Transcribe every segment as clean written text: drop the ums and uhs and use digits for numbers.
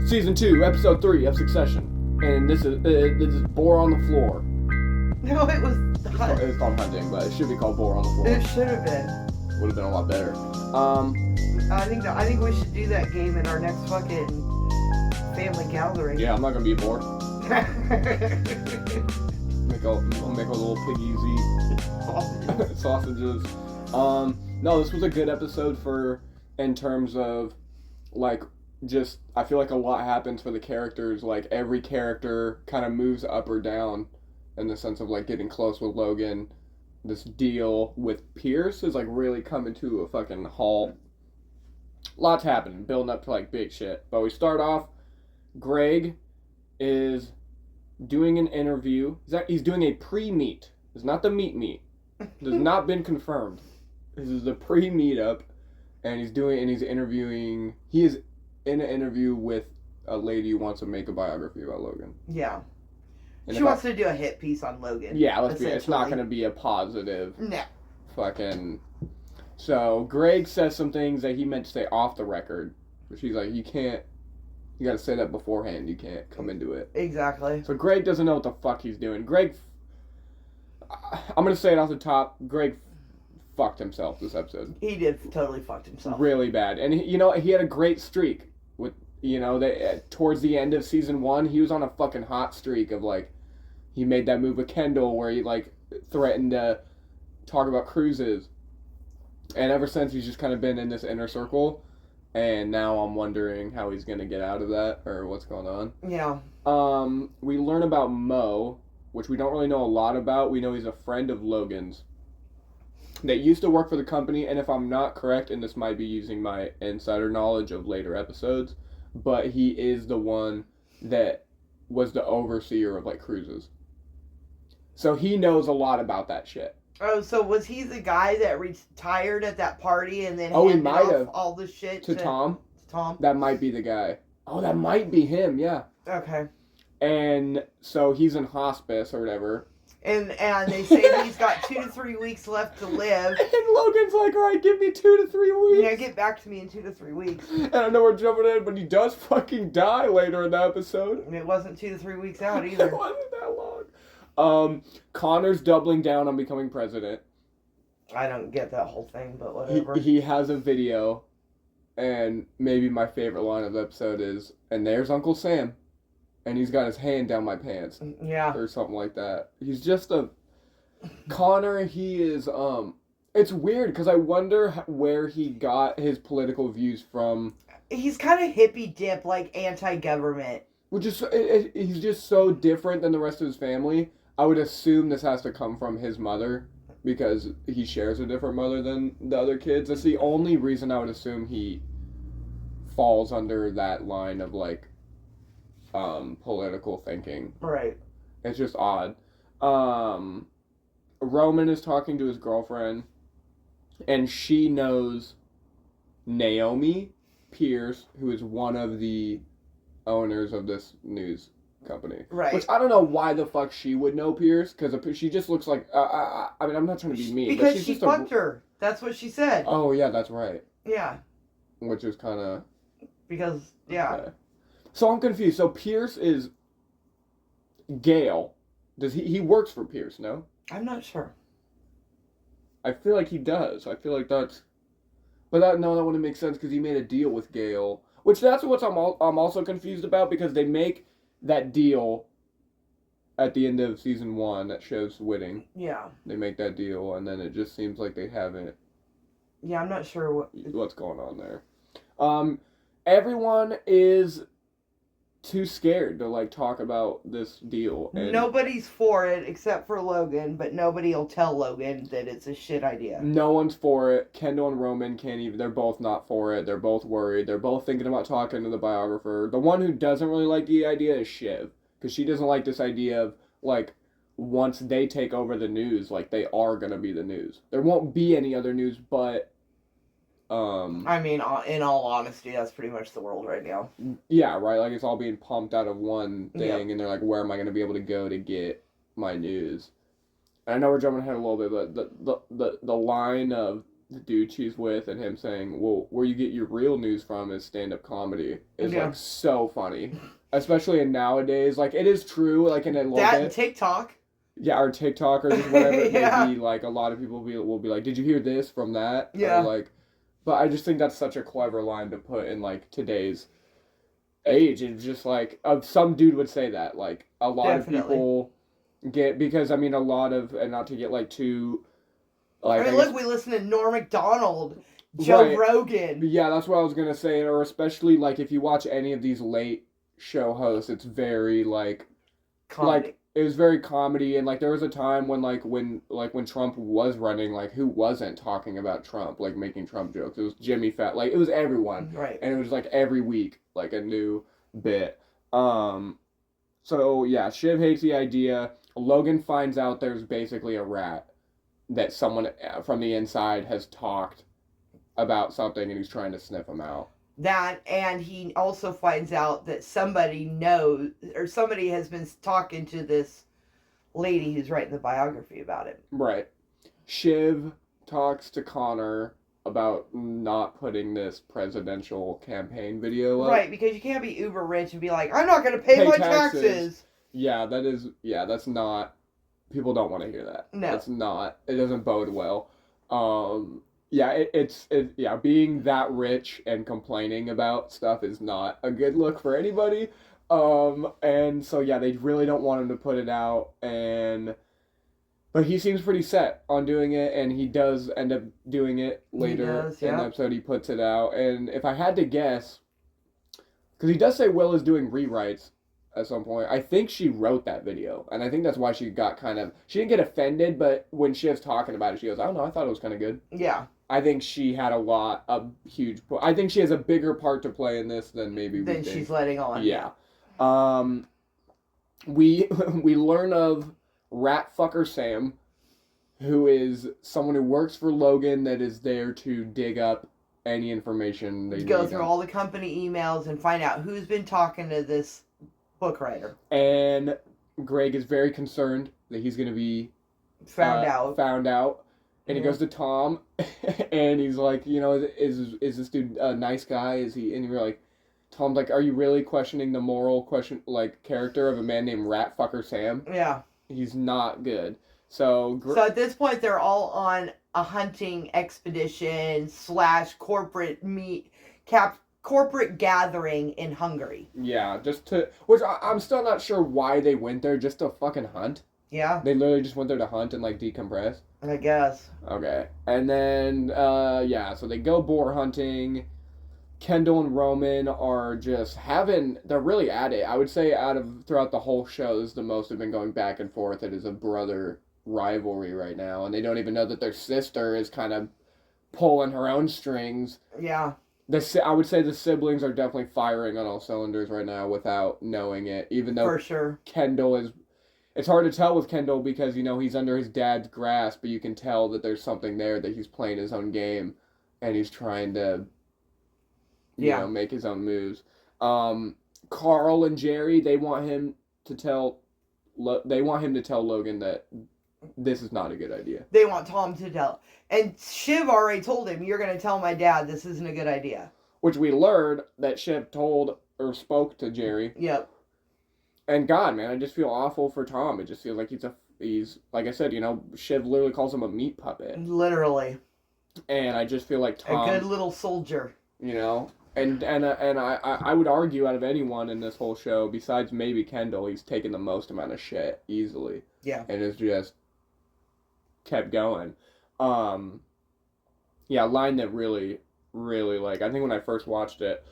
Season 2, Episode 3 of Succession. And this is Boar on the Floor. No, it was not. It's called Hunting, but it should be called Boar on the Floor. It should have been. Would have been a lot better. I think we should do that game in our next fucking family gathering. Yeah, I'm not gonna be a boar. I'll make a little piggies eat sausages. No, this was a good episode in terms of, like, just, I feel like a lot happens for the characters. Like, every character kind of moves up or down in the sense of, like, getting close with Logan. This deal with Pierce is, like, really coming to a fucking halt. Lots happening, building up to, like, big shit. But we start off, Greg is doing an interview. He's doing a pre-meet. It's not the meet. It has not been confirmed. This is the pre-meetup, and he's interviewing. He is in an interview with a lady who wants to make a biography about Logan. Yeah. And she wants to do a hit piece on Logan. Yeah, it's not going to be a positive. No. Fucking. So Greg says some things that he meant to say off the record, but she's like, you can't. You gotta say that beforehand. You can't come into it. Exactly. So Greg doesn't know what the fuck he's doing. I'm gonna say it off the top. Greg fucked himself this episode. He did totally fucked himself. Really bad. And he had a great streak with, towards the end of season 1, he was on a fucking hot streak of, like, he made that move with Kendall where he, like, threatened to talk about cruises. And ever since, he's just kind of been in this inner circle. And now I'm wondering how he's going to get out of that, or what's going on. Yeah. We learn about Mo, which we don't really know a lot about. We know he's a friend of Logan's that used to work for the company, and if I'm not correct, and this might be using my insider knowledge of later episodes, but he is the one that was the overseer of, like, cruises. So he knows a lot about that shit. Oh, so was he the guy that retired at that party and then handed off all the shit to Tom? To Tom? That might be the guy. Oh, that might be him, yeah. Okay. And so he's in hospice or whatever. And they say he's got 2 to 3 weeks left to live. And Logan's like, all right, give me 2 to 3 weeks. Yeah, get back to me in 2 to 3 weeks. And I know we're jumping in, but he does fucking die later in the episode. And it wasn't 2 to 3 weeks out either. It wasn't that long. Connor's doubling down on becoming president. I don't get that whole thing, but whatever. He has a video, and maybe my favorite line of the episode is, and there's Uncle Sam, and he's got his hand down my pants. Yeah. Or something like that. He's just Connor, he is, it's weird, because I wonder where he got his political views from. He's kind of hippie dip, like anti-government. Which is, he's just so different than the rest of his family. I would assume this has to come from his mother, because he shares a different mother than the other kids. That's the only reason I would assume he falls under that line of, like, political thinking. Right. It's just odd. Roman is talking to his girlfriend, and she knows Naomi Pierce, who is one of the owners of this news company. Right. Which I don't know why the fuck she would know Pierce, because she just looks like, I mean, I'm not trying to be mean, because but she's she just fucked her. That's what she said. Oh, yeah, that's right. Yeah. Which is kind of... Because, yeah. Okay. So I'm confused. So Pierce is Gale. Does he works for Pierce, no? I'm not sure. I feel like he does. I feel like that's... But that wouldn't make sense, because he made a deal with Gale. Which that's what I'm also confused about, because they make that deal at the end of season 1 that shows Whitting. Yeah. They make that deal, and then it just seems like they haven't... Yeah, I'm not sure what's going on there. Everyone is too scared to, like, talk about this deal. And nobody's for it except for Logan, but nobody will tell Logan that it's a shit idea. No one's for it. Kendall and Roman can't even... They're both not for it. They're both worried. They're both thinking about talking to the biographer. The one who doesn't really like the idea is Shiv, because she doesn't like this idea of, like, once they take over the news, like, they are going to be the news. There won't be any other news, but... I mean, in all honesty, that's pretty much the world right now. Yeah, right? Like, it's all being pumped out of one thing, yep. And they're like, where am I going to be able to go to get my news? And I know we're jumping ahead a little bit, but the line of the dude she's with and him saying, well, where you get your real news from is stand-up comedy is, Yeah. like, so funny. Especially in nowadays. Like, it is true, like, in a little That bit. and TikTok. Yeah, or TikTok or just whatever it Yeah. may be. Like, a lot of people will be like, did you hear this from that? Yeah. Or, like, but I just think that's such a clever line to put in, like, today's age. It's just, like, some dude would say that. Like, a lot Definitely. of people get, because, I mean, a lot of, and not to get, like, too... Like, I mean, look, we listen to Norm Macdonald, Joe Right. Rogan. Yeah, that's what I was gonna say. Or especially like if you watch any of these late show hosts, it's very like Comedy. it was very comedy, and like there was a time when when Trump was running, like who wasn't talking about Trump, like making Trump jokes? It was Jimmy Fat, like it was everyone, Right. and it was like every week like a new bit. So yeah, Shiv hates the idea. Logan finds out there's basically a rat that someone from the inside has talked about something and he's trying to sniff him out. That, and he also finds out that somebody knows, or somebody has been talking to this lady who's writing the biography about it. Right. Shiv talks to Connor about not putting this presidential campaign video up. Right, because you can't be uber rich and be like, I'm not going to pay my taxes. Yeah, that's not, people don't want to hear that. No. It's not, it doesn't bode well. Yeah, it's being that rich and complaining about stuff is not a good look for anybody. And so yeah, they really don't want him to put it out, but he seems pretty set on doing it, and he does end up doing it later in the episode. He puts it out, and if I had to guess, because he does say Will is doing rewrites at some point, I think she wrote that video, and I think that's why she got she didn't get offended, but when Shiv's talking about it, she goes, I don't know, I thought it was kind of good. Yeah. I think she had a huge... I think she has a bigger part to play in this than maybe we think. She's letting on. Yeah. We learn of Rat Fucker Sam, who is someone who works for Logan that is there to dig up any information they go through all the company emails and find out who's been talking to this book writer. And Greg is very concerned that he's going to be... Found out. And he goes to Tom, and he's like, is this dude a nice guy? Is he? And you're like, Tom's like, are you really questioning the moral character of a man named Rat Fucker Sam? Yeah. He's not good. So at this point, they're all on a hunting expedition / corporate gathering in Hungary. Yeah, which I'm still not sure why they went there, just to fucking hunt. Yeah. They literally just went there to hunt and decompress. I guess. Okay. And then, so they go boar hunting. Kendall and Roman are just they're really at it. I would say throughout the whole show, this is the most they've been going back and forth. It is a brother rivalry right now. And they don't even know that their sister is kind of pulling her own strings. Yeah. I would say the siblings are definitely firing on all cylinders right now without knowing it. Even though for sure Kendall is... It's hard to tell with Kendall because, he's under his dad's grasp, but you can tell that there's something there, that he's playing his own game, and he's trying to, make his own moves. Carl and Jerry, they want him to tell Logan that this is not a good idea. They want Tom to tell. And Shiv already told him, you're going to tell my dad this isn't a good idea. Which we learned that Shiv told or spoke to Jerry. Yep. And God, man, I just feel awful for Tom. It just feels like he's like I said, Shiv literally calls him a meat puppet. Literally. And I just feel like Tom... A good little soldier. And I would argue out of anyone in this whole show, besides maybe Kendall, he's taken the most amount of shit easily. Yeah. And it's just kept going. A line that really, really, I think when I first watched it,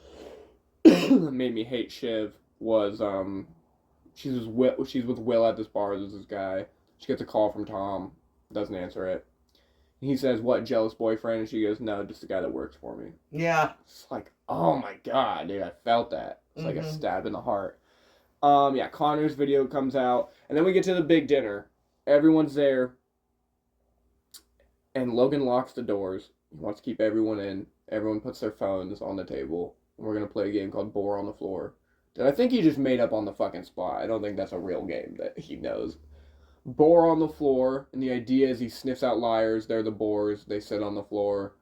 made me hate Shiv was, she's with Will at this bar. There's this guy. She gets a call from Tom. Doesn't answer it. He says, what, jealous boyfriend? And she goes, no, just the guy that works for me. Yeah. It's like, oh my God, dude, I felt that. It's like a stab in the heart. Connor's video comes out. And then we get to the big dinner. Everyone's there. And Logan locks the doors. He wants to keep everyone in. Everyone puts their phones on the table. And we're going to play a game called Boar on the Floor. That I think he just made up on the fucking spot. I don't think that's a real game that he knows. boar on the floor, and the idea is he sniffs out liars. They're the boars. They sit on the floor,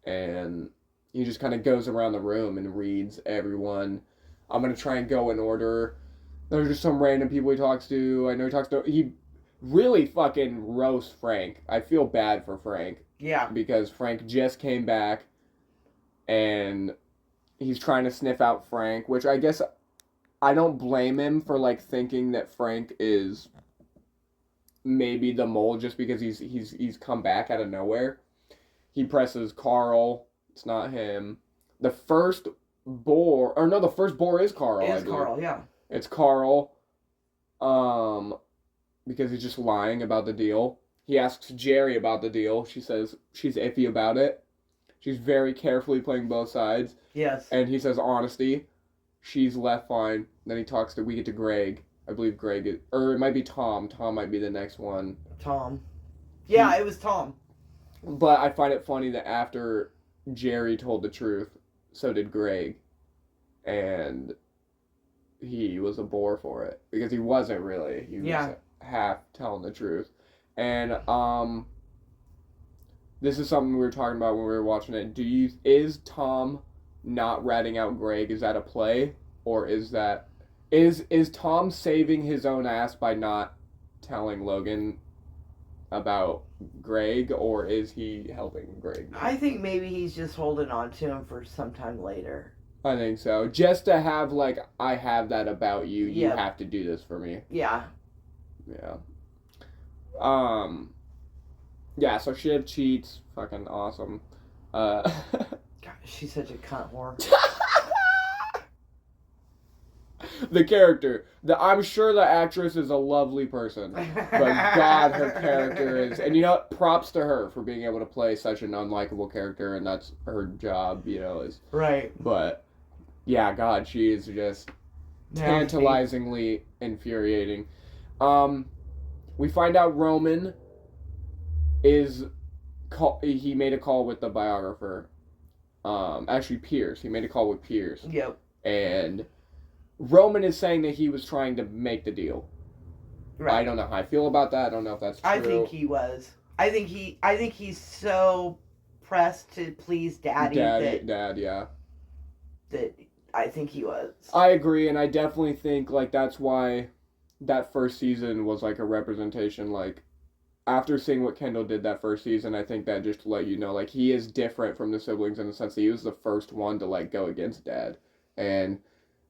and he just kind of goes around the room and reads everyone. I'm gonna try and go in order. There's just some random people he talks to. I know he really fucking roasts Frank. I feel bad for Frank. Yeah. Because Frank just came back, and he's trying to sniff out Frank, which I guess I don't blame him for like thinking that Frank is maybe the mole just because he's come back out of nowhere. He presses Carl. It's not him. The first boar is Carl. It is Carl, yeah. It's Carl. Because he's just lying about the deal. He asks Jerry about the deal. She says she's iffy about it. She's very carefully playing both sides. Yes. And he says honesty. She's left fine. Then we get to Greg. I believe Greg is, or it might be Tom. Tom might be the next one. Tom. Yeah, it was Tom. But I find it funny that after Jerry told the truth, so did Greg. And he was a bore for it. Because he wasn't really. He was half telling the truth. And this is something we were talking about when we were watching it. Is Tom not ratting out Greg? Is that a play? Or is Tom saving his own ass by not telling Logan about Greg, or is he helping Greg? I think maybe he's just holding on to him for sometime later. I think so. Just to have, like, I have that about you. You have to do this for me. Yeah. Yeah. Yeah, so Shiv cheats. Fucking awesome. God, she's such a cunt whore. The character. I'm sure the actress is a lovely person. But God, her character is... And you know what? Props to her for being able to play such an unlikable character, and that's her job, you know. Right. But, yeah, God, she is just tantalizingly infuriating. We find out Roman he made a call with the biographer. Actually, Pierce. He made a call with Pierce. Yep. And Roman is saying that he was trying to make the deal. Right. I don't know how I feel about that. I don't know if that's true. I think he was. I think he's so pressed to please Dad, yeah. That I think he was. I agree, and I definitely think, like, that's why that first season was, like, a representation, like, after seeing what Kendall did that first season, I think that just to let you know, like, he is different from the siblings in the sense that he was the first one to, like, go against Dad. And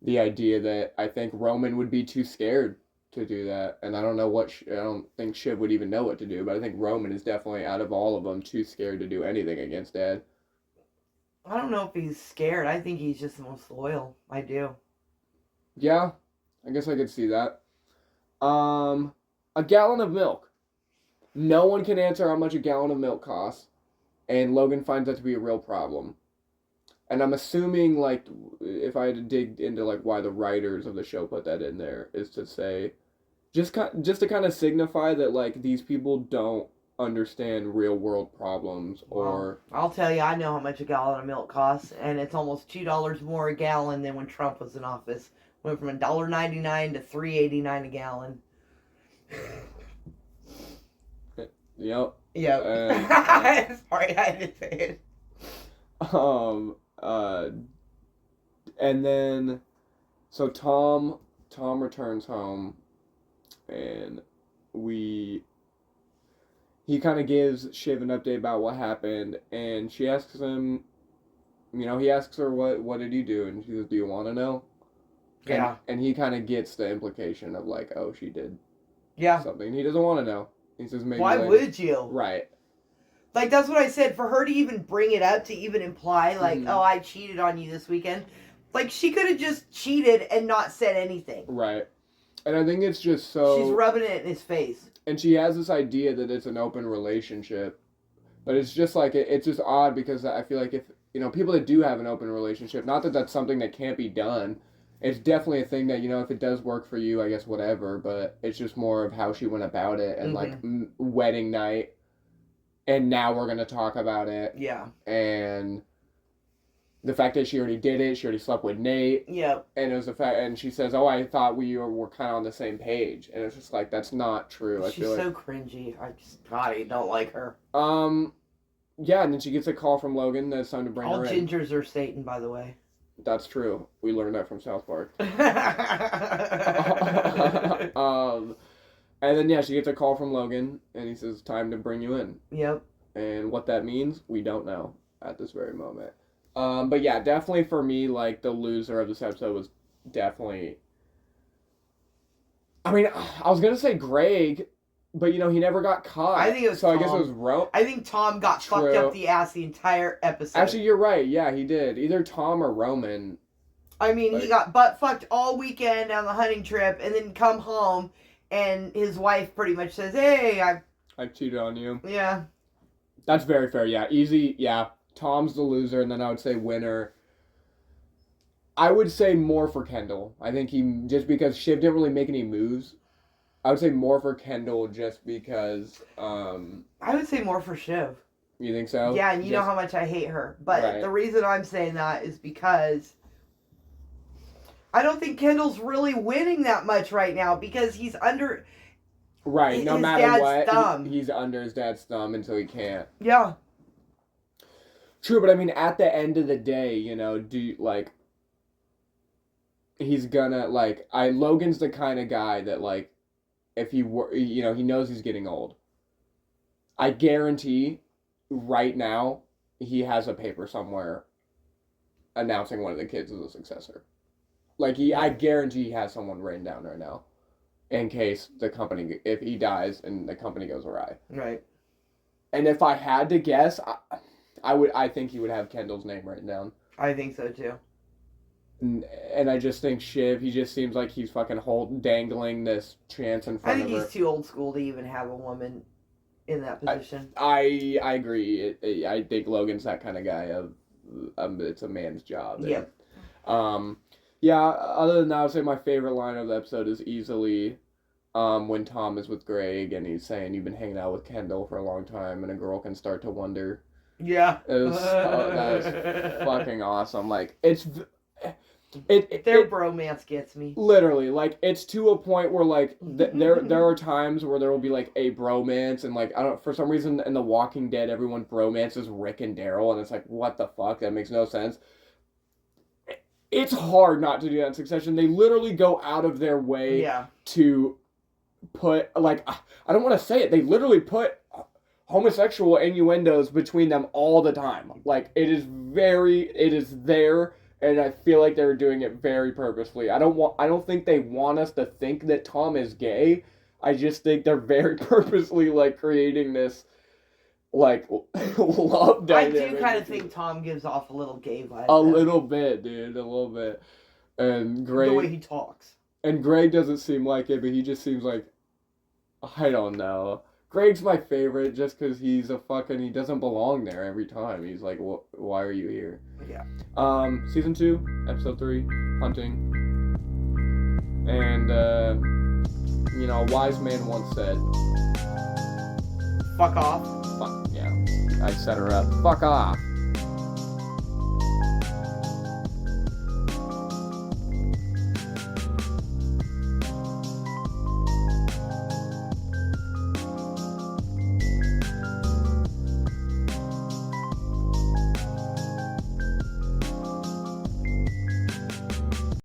the idea that I think Roman would be too scared to do that. And I don't know I don't think Shiv would even know what to do, but I think Roman is definitely, out of all of them, too scared to do anything against Dad. I don't know if he's scared. I think he's just the most loyal. I do. Yeah, I guess I could see that. A gallon of milk. No one can answer how much a gallon of milk costs, and Logan finds that to be a real problem. And I'm assuming, like, if I had to dig into, like, why the writers of the show put that in there, is to say, just to kind of signify that, like, these people don't understand real world problems, or... Well, I'll tell you, I know how much a gallon of milk costs, and it's almost $2 more a gallon than when Trump was in office. Went from $1.99 to $3.89 a gallon. Yep. Sorry, I had to say it. And then, so Tom returns home, and he kind of gives Shiv an update about what happened, and she asks him, he asks her, what did you do? And she goes, do you want to know? Yeah. And he kind of gets the implication of, like, oh, she did something. He doesn't want to know. He says maybe why later. would you? Right. Like, that's what I said. For her to even bring it up, to even imply, like, oh, I cheated on you this weekend. Like, she could have just cheated and not said anything. Right. And I think it's just so... She's rubbing it in his face. And she has this idea that it's an open relationship. But it's just, like, it's just odd because I feel like if, people that do have an open relationship, not that that's something that can't be done. It's definitely a thing that, if it does work for you, I guess whatever. But it's just more of how she went about it. And, like, wedding night. And now we're going to talk about it. Yeah. And the fact that she already did it, she already slept with Nate. Yep. And it was the fact, and she says, "Oh, I thought we were kind of on the same page," and it's just like that's not true. I She's feel so cringy. I don't like her. Yeah, and then she gets a call from Logan that it's time to bring All her in. gingers are Satan, by the way. That's true. We learned that from South Park. And then, yeah, she gets a call from Logan, and he says, time to bring you in. Yep. And what that means, we don't know at this very moment. But yeah, definitely for me, like, the loser of this episode was definitely... I mean, I was going to say Greg, but, you know, he never got caught. I think it was So Tom. I guess it was Rome. I think Tom got fucked up the ass the entire episode. Actually, you're right. Yeah, he did. Either Tom or Roman. I mean, he got butt fucked all weekend on the hunting trip, and then come home, and his wife pretty much says, "Hey, I cheated on you." Yeah. That's very fair. Yeah, easy. Yeah, Tom's the loser, and then I would say winner. I would say more for Kendall. I think just because Shiv didn't really make any moves. I would say more for Kendall just because. I would say more for Shiv. You think so? Yeah, and you know how much I hate her. But Right. The reason I'm saying that is because I don't think Kendall's really winning that much right now because he's under. Right, no his matter dad's what, thumb. he's under his dad's thumb until he can't. Yeah. True, but I mean, at the end of the day, you know, he's gonna, Logan's the kind of guy that, like, if he were, you know, he knows he's getting old. I guarantee right now he has a paper somewhere announcing one of the kids as a successor. I guarantee he has someone written down right now in case if he dies and the company goes awry. Right. And if I had to guess, I think he would have Kendall's name written down. I think so too. And I just think Shiv, he just seems like he's fucking dangling this chance in front of her. I think he's too old school to even have a woman in that position. I agree. I think Logan's that kind of guy of it's a man's job. Yep. Yeah, other than that, I would say my favorite line of the episode is easily when Tom is with Greg and he's saying, "You've been hanging out with Kendall for a long time and a girl can start to wonder." Yeah. That was fucking awesome. Like, their bromance gets me. Literally, like, it's to a point where, there are times where there will be, a bromance, and, I don't, for some reason, in The Walking Dead, everyone bromances Rick and Daryl, and it's like, what the fuck? That makes no sense. It's hard not to do that in Succession. They literally go out of their way to put, I don't want to say it, they literally put homosexual innuendos between them all the time. It is there. And I feel like they were doing it very purposefully. I don't think they want us to think that Tom is gay. I just think they're very purposely creating this love dynamic. I do kind of think Tom gives off a little gay vibe. A little bit, dude. A little bit. And Greg, the way he talks. And Greg doesn't seem like it, but he just seems like, I don't know. Greg's my favorite just because he doesn't belong there every time. He's like, why are you here? Yeah. Season 2, episode 3, hunting. And, a wise man once said, fuck off. Fuck, yeah. I set her up. Fuck off.